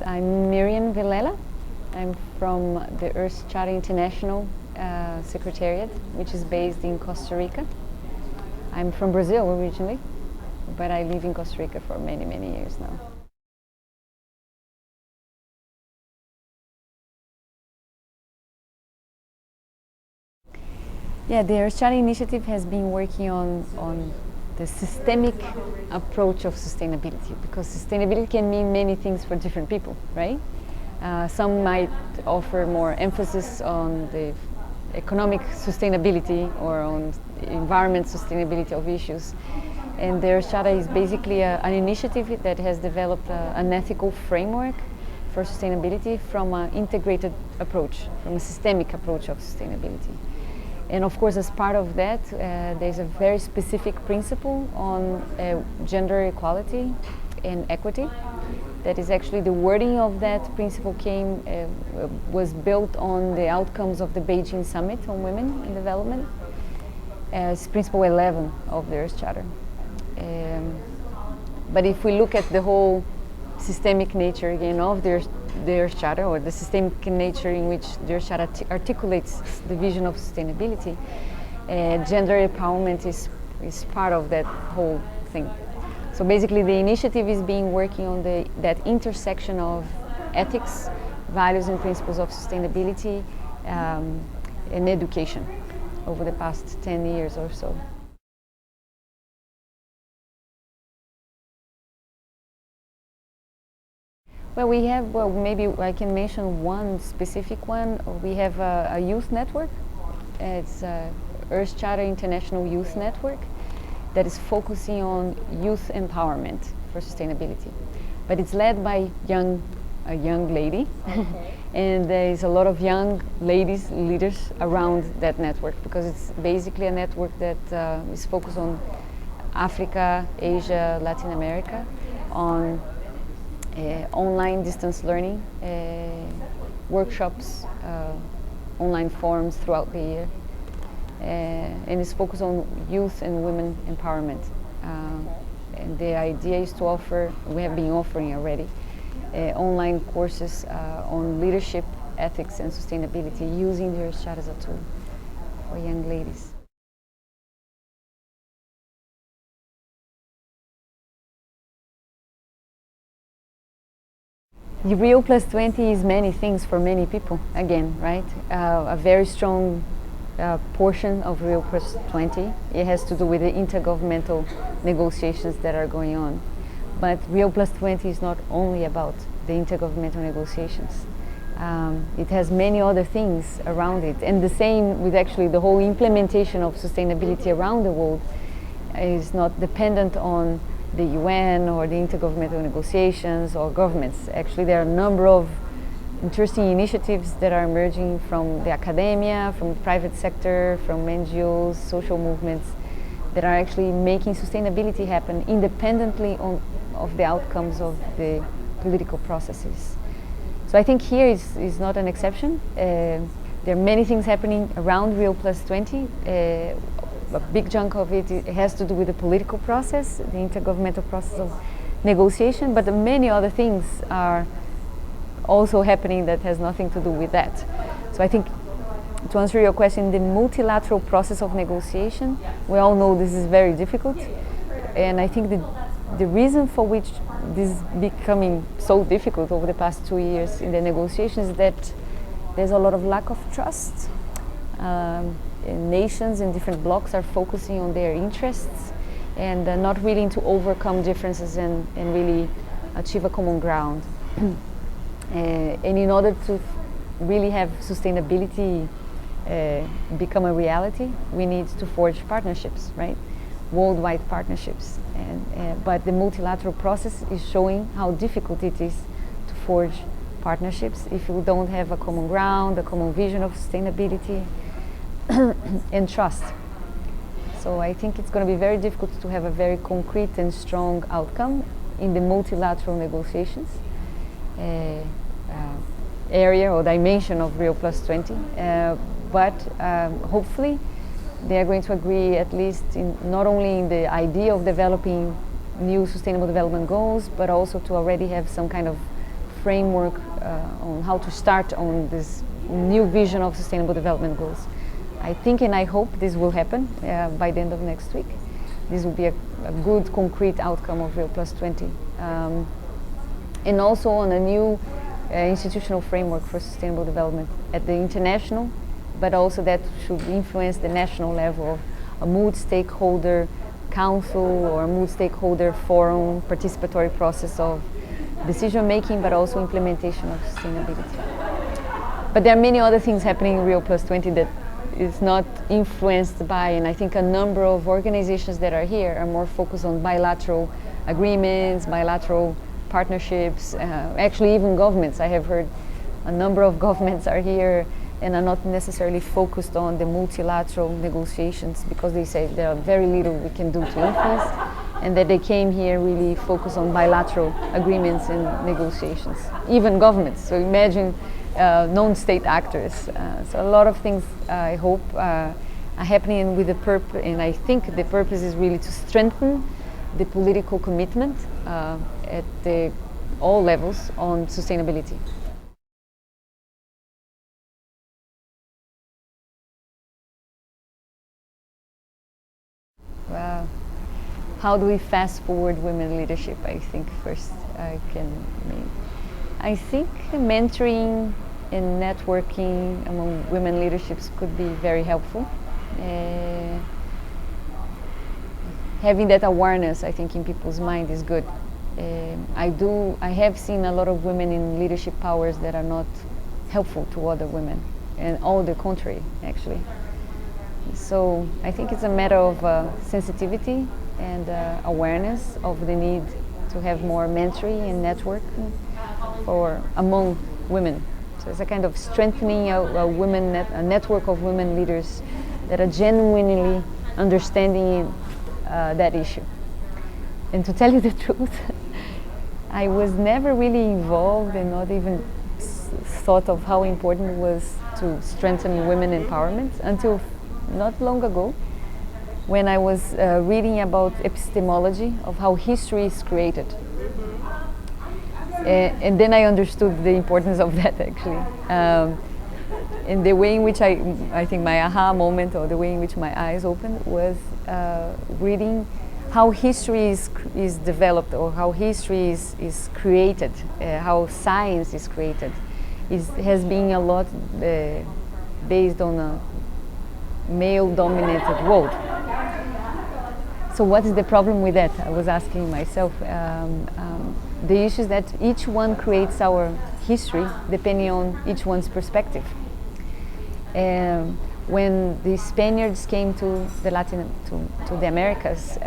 I'm Miriam Vilela. I'm from the Earth Charter International Secretariat, which is based in Costa Rica. I'm from Brazil originally, but I live in Costa Rica for many, many years now. Yeah, the Earth Charter Initiative has been working on the systemic approach of sustainability, because sustainability can mean many things for different people, right? Some might offer more emphasis on the economic sustainability or on environment sustainability of issues. And the Earth Charter is basically an initiative that has developed an ethical framework for sustainability from an integrated approach, from a systemic approach of sustainability. And of course, as part of that, there's a very specific principle on gender equality and equity. That is actually the wording of that principle was built on the outcomes of the Beijing Summit on Women in Development as Principle 11 of the Earth Charter. But if we look at the whole systemic nature again of the Earth Charter, or the systemic nature in which the Earth Charter articulates the vision of sustainability, gender empowerment is part of that whole thing. So basically the initiative is working on that intersection of ethics, values and principles of sustainability and education over the past 10 years or so. Well, maybe I can mention one specific one. We have a youth network. It's Earth Charter International Youth Network that is focusing on youth empowerment for sustainability. But it's led by a young lady, okay. And there is a lot of young ladies, leaders around that network, because it's basically a network that is focused on Africa, Asia, Latin America, on online distance learning, workshops, online forums throughout the year, and it's focused on youth and women empowerment. And the idea is to offer, we have been offering already, online courses on leadership, ethics and sustainability, using the Earth Charter as a tool for young ladies. The Rio Plus 20 is many things for many people, again, right? A very strong portion of Rio Plus 20, it has to do with the intergovernmental negotiations that are going on. But Rio Plus 20 is not only about the intergovernmental negotiations. It has many other things around it. And the same with actually the whole implementation of sustainability around the world is not dependent on the UN or the intergovernmental negotiations or governments. Actually, there are a number of interesting initiatives that are emerging from the academia, from the private sector, from NGOs, social movements, that are actually making sustainability happen independently of the outcomes of the political processes. So I think here is not an exception. There are many things happening around Rio Plus 20. A big chunk of it has to do with the political process, the intergovernmental process of negotiation, but many other things are also happening that has nothing to do with that. So I think, to answer your question, the multilateral process of negotiation, we all know this is very difficult, and I think the reason for which this is becoming so difficult over the past 2 years in the negotiations is that there's a lot of lack of trust. Nations in different blocs are focusing on their interests and not willing to overcome differences and really achieve a common ground. And in order to really have sustainability become a reality, we need to forge partnerships, right? Worldwide partnerships. But the multilateral process is showing how difficult it is to forge partnerships if you don't have a common ground, a common vision of sustainability, and trust. So I think it's going to be very difficult to have a very concrete and strong outcome in the multilateral negotiations area or dimension of Rio Plus 20. But hopefully they are going to agree at least not only in the idea of developing new sustainable development goals, but also to already have some kind of framework on how to start on this new vision of sustainable development goals. I think and I hope this will happen by the end of next week. This will be a good concrete outcome of Rio Plus 20. And also on a new institutional framework for sustainable development at the international, but also that should influence the national level of a multi-stakeholder council or a multi-stakeholder forum, participatory process of decision making, but also implementation of sustainability. But there are many other things happening in Rio Plus 20 that is not influenced by, and I think a number of organizations that are here are more focused on bilateral agreements, bilateral partnerships, actually even governments. I have heard a number of governments are here and are not necessarily focused on the multilateral negotiations because they say there are very little we can do to influence, and that they came here really focused on bilateral agreements and negotiations, even governments. So imagine non-state actors. So a lot of things I hope are happening with the purpose, and I think the purpose is really to strengthen the political commitment at all levels on sustainability. Wow. How do we fast forward women leadership? I think first I think mentoring and networking among women leaderships could be very helpful. Having that awareness, I think, in people's mind is good. I have seen a lot of women in leadership powers that are not helpful to other women, and all the contrary, actually. So I think it's a matter of sensitivity and awareness of the need to have more mentoring and networking among women. So it's a kind of strengthening a network of women leaders that are genuinely understanding that issue. And to tell you the truth, I was never really involved and not even thought of how important it was to strengthen women empowerment until not long ago, when I was reading about epistemology of how history is created. And then I understood the importance of that, actually. And the way in which I think my aha moment, or the way in which my eyes opened, was reading how history is developed, or how history is created, how science is created. Has been a lot based on a male-dominated world. So what is the problem with that? I was asking myself. The issue is that each one creates our history depending on each one's perspective. When the Spaniards came to the Americas,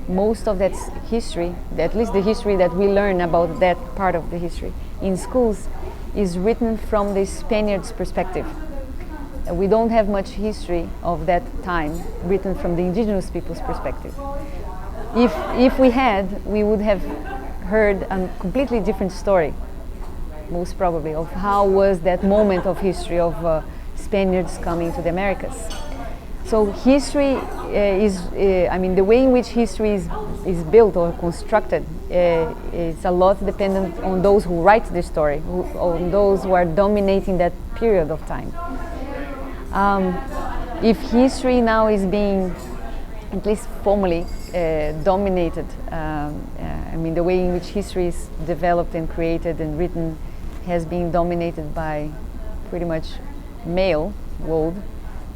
most of that history, at least the history that we learn about that part of the history in schools, is written from the Spaniards' perspective. We don't have much history of that time written from the indigenous people's perspective. If we had, we would have heard a completely different story, most probably, of how was that moment of history of Spaniards coming to the Americas. So history the way in which history is built or constructed is a lot dependent on those who write the story, on those who are dominating that period of time. If history now is being, at least formally, dominated, the way in which history is developed and created and written has been dominated by pretty much male world,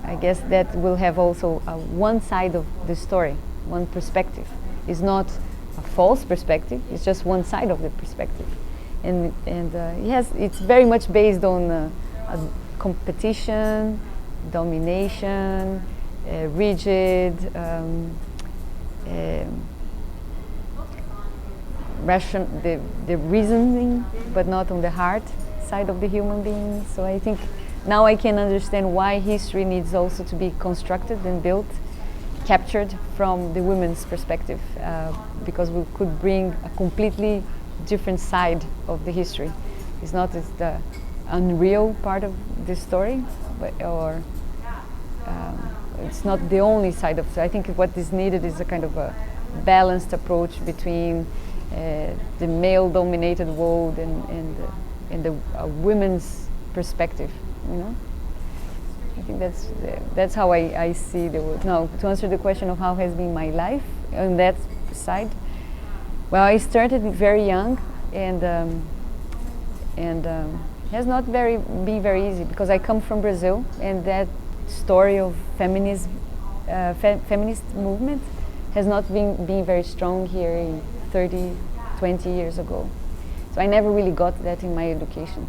I guess that will have also one side of the story, one perspective. It's not a false perspective, it's just one side of the perspective. And yes, it's very much based on competition, domination, rigid, the reasoning, but not on the heart side of the human being. So I think now I can understand why history needs also to be constructed and built, captured from the women's perspective, because we could bring a completely different side of the history. It's not the unreal part of the story, it's not the only side of it. I think what is needed is a kind of a balanced approach between the male-dominated world and in the women's perspective, you know. I think that's how I see the world. Now, to answer the question of how has been my life on that side, well, I started very young, and has not been very easy, because I come from Brazil, and that story of feminist movement has not been very strong here in 20 years ago. So I never really got that in my education.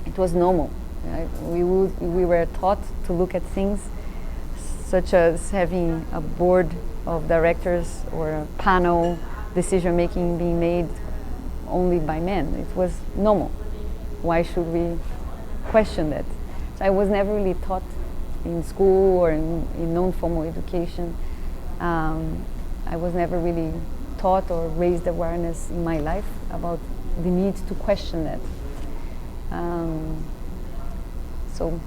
It was normal. We were taught to look at things such as having a board of directors or a panel decision making being made only by men. It was normal. Why should we question that? So I was never really taught in school or in non-formal education. I was never really taught or raised awareness in my life about the need to question that. So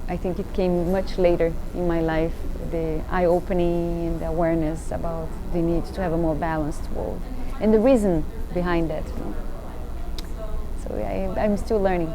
I think it came much later in my life, the eye-opening and the awareness about the need to have a more balanced world and the reason behind that. You know? So I'm still learning.